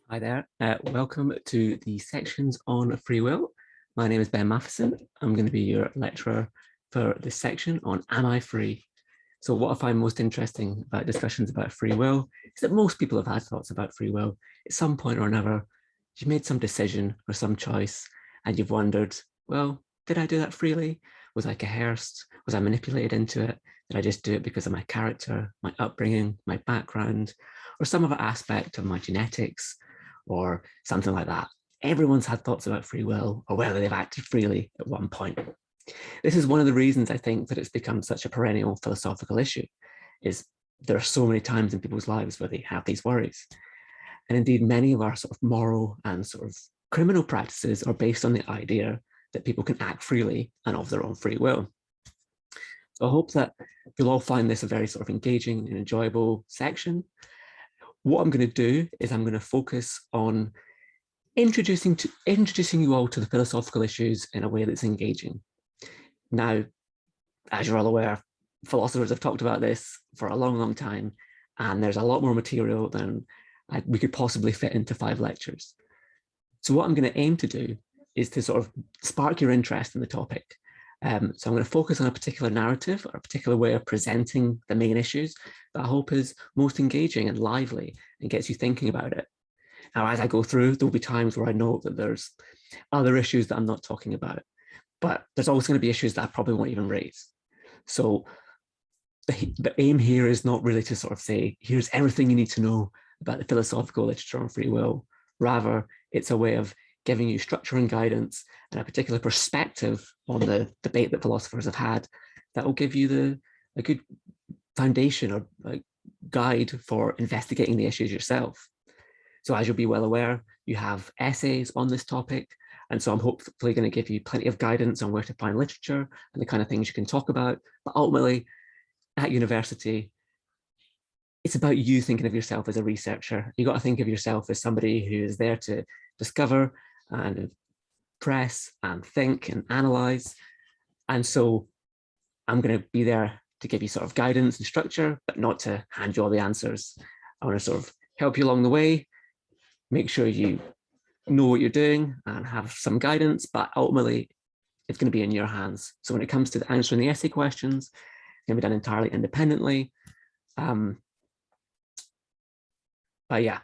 Hi there. Welcome to the sections on free will. My name is Ben Matheson. I'm going to be your lecturer for this section on Am I Free? So what I find most interesting about discussions about free will is that most people have had thoughts about free will at some point or another. You've made some decision or some choice and you've wondered, well, did I do that freely? Was I coerced? Was I manipulated into it? Did I just do it because of my character, my upbringing, my background, or some other aspect of my genetics, or something like that? Everyone's had thoughts about free will or whether they've acted freely at one point. This is one of the reasons I think that it's become such a perennial philosophical issue, is there are so many times in people's lives where they have these worries. And indeed, many of our sort of moral and sort of criminal practices are based on the idea that people can act freely and of their own free will. So I hope that you'll all find this a very sort of engaging and enjoyable section. What I'm going to do is I'm going to focus on introducing you all to the philosophical issues in a way that's engaging. Now, as you're all aware, philosophers have talked about this for a long, long time, and there's a lot more material than we could possibly fit into 5 lectures. So what I'm going to aim to do is to sort of spark your interest in the topic. So I'm going to focus on a particular narrative or a particular way of presenting the main issues that I hope is most engaging and lively and gets you thinking about it. Now, as I go through, there'll be times where I know that there's other issues that I'm not talking about, but there's always going to be issues that I probably won't even raise. So the aim here is not really to sort of say, here's everything you need to know about the philosophical literature on free will. Rather, it's a way of giving you structure and guidance and a particular perspective on the debate that philosophers have had that will give you a good foundation or a guide for investigating the issues yourself. So as you'll be well aware, you have essays on this topic. And so I'm hopefully going to give you plenty of guidance on where to find literature and the kind of things you can talk about. But ultimately, at university, it's about you thinking of yourself as a researcher. You got to think of yourself as somebody who is there to discover and press and think and analyze. And so I'm going to be there to give you sort of guidance and structure, but not to hand you all the answers. I want to sort of help you along the way, make sure you know what you're doing and have some guidance, but ultimately it's going to be in your hands. So when it comes to answering the essay questions, it's going to be done entirely independently. But yeah,